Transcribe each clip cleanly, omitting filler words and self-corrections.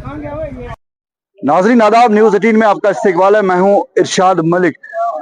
नाजरीन आदाब, न्यूज 18 में आपका इस्तकबाल है। मैं हूं इरशाद मलिक।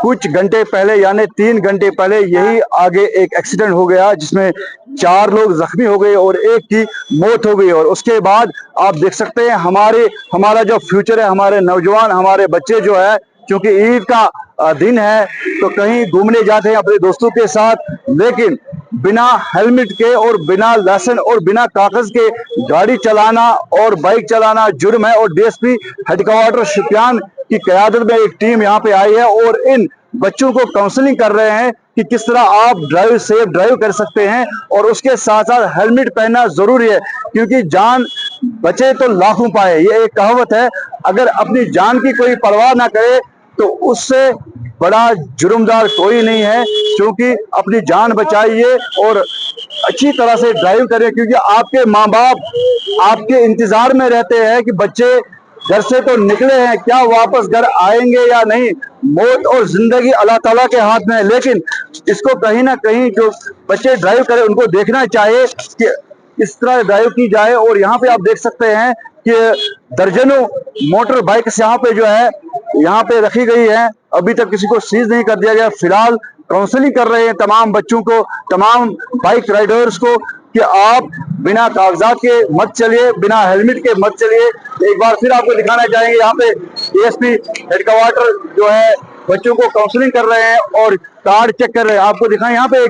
कुछ घंटे पहले यानी 3 घंटे पहले यही आगे एक एक्सीडेंट हो गया जिसमें 4 लोग जख्मी हो गए और एक की मौत हो गई। और उसके बाद आप देख सकते हैं हमारा जो फ्यूचर है, हमारे नौजवान, हमारे बच्चे जो है, क्योंकि ईद का दिन है तो कहीं घूमने जाते हैं अपने दोस्तों के साथ, लेकिन बिना हेलमेट के और बिना लाइसेंस और बिना कागज के गाड़ी चलाना और बाइक चलाना जुर्म है। और डीएसपी हेडक्वार्टर शोपियान की क़यादत में एक टीम यहाँ पे आई है और इन बच्चों को काउंसलिंग कर रहे हैं कि किस तरह आप सेफ ड्राइव कर सकते हैं। और उसके साथ साथ हेलमेट पहनना जरूरी है, क्योंकि जान बचे तो लाखों पाए, ये एक कहावत है। अगर अपनी जान की कोई परवाह ना करे तो उससे बड़ा जुर्मदार कोई नहीं है। क्योंकि अपनी जान बचाइए और अच्छी तरह से ड्राइव करें, क्योंकि आपके माँ बाप आपके इंतजार में रहते हैं कि बच्चे घर से तो निकले हैं, क्या वापस घर आएंगे या नहीं। मौत और जिंदगी अल्लाह ताला के हाथ में है, लेकिन इसको कहीं ना कहीं जो बच्चे ड्राइव करें उनको देखना चाहिए कि इस तरह ड्राइव की जाए। और यहाँ पे आप देख सकते हैं कि दर्जनों मोटर बाइक्स यहाँ पे जो है यहाँ पे रखी गई है। अभी तक किसी को सीज नहीं कर दिया गया। फिलहाल काउंसलिंग कर रहे हैं तमाम बच्चों को, तमाम बाइक राइडर्स को, कि आप बिना कागजात के मत चलिए, बिना हेलमेट के मत चलिए। एक बार फिर आपको दिखाना चाहेंगे, यहाँ पे डीएसपी हेडक्वार्टर जो है बच्चों को काउंसलिंग कर रहे हैं और कार्ड चेक कर रहे हैं। आपको दिखाएं, यहाँ पे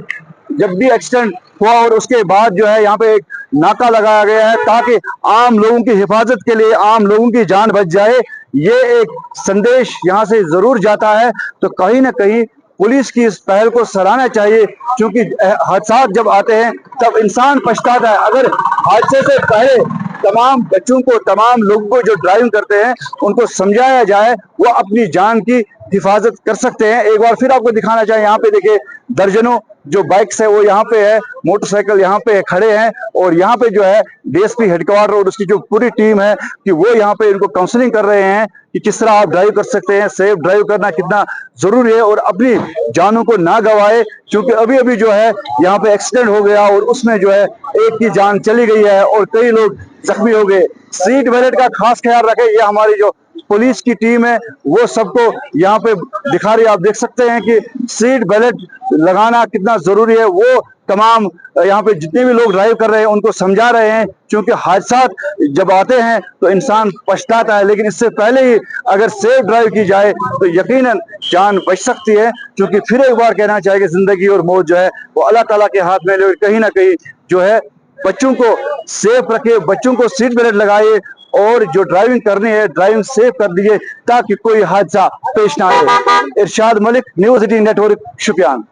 जब भी एक्सीडेंट हुआ और उसके बाद जो है यहाँ पे एक नाका लगाया गया है ताकि आम लोगों की हिफाजत के लिए, आम लोगों की जान बच जाए। ये एक संदेश यहाँ से जरूर जाता है। तो कहीं ना कहीं पुलिस की इस पहल को सराहना चाहिए, क्योंकि हादसा जब आते हैं तब इंसान पछताता है। अगर हादसे से पहले तमाम बच्चों को, तमाम लोगों को जो ड्राइविंग करते हैं उनको समझाया जाए, वो अपनी जान की हिफाजत कर सकते हैं। एक बार फिर आपको दिखाना चाहिए, यहाँ पे देखिए दर्जनों जो बाइक्स है वो यहाँ पे है, मोटरसाइकिल यहाँ पे खड़े हैं। और यहाँ पे जो है डीएसपी हेडक्वार्टर और उसकी जो पूरी टीम है कि वो यहाँ पे इनको काउंसलिंग कर रहे हैं कि किस तरह आप ड्राइव कर सकते हैं, सेफ ड्राइव करना कितना जरूरी है और अपनी जानों को ना गवाए। क्योंकि अभी अभी जो है यहाँ पे एक्सीडेंट हो गया और उसमें जो है एक की जान चली गई है और कई लोग जख्मी हो गए। सीट बेल्ट का खास ख्याल रखें, ये हमारी जो पुलिस की टीम है वो सबको यहाँ पे दिखा रही है। आप देख सकते हैं कि सीट बेल्ट लगाना कितना जरूरी है। वो तमाम यहाँ पे जितने भी लोग ड्राइव कर रहे हैं उनको समझा रहे हैं, क्योंकि हादसा जब आते हैं तो इंसान पछताता है, लेकिन इससे पहले ही अगर सेफ ड्राइव की जाए तो यकीनन जान बच सकती है। क्योंकि फिर एक बार कहना चाहिए, जिंदगी और मौत जो है वो अल्लाह ताला के हाथ में है। कहीं ना कहीं जो है बच्चों को सेफ रखे, बच्चों को सीट बेल्ट लगाइए और जो ड्राइविंग करनी है ड्राइविंग सेफ कर दीजिए ताकि कोई हादसा पेश ना आए। इरशाद मलिक, न्यूज़ 18 नेटवर्क, शोपियान।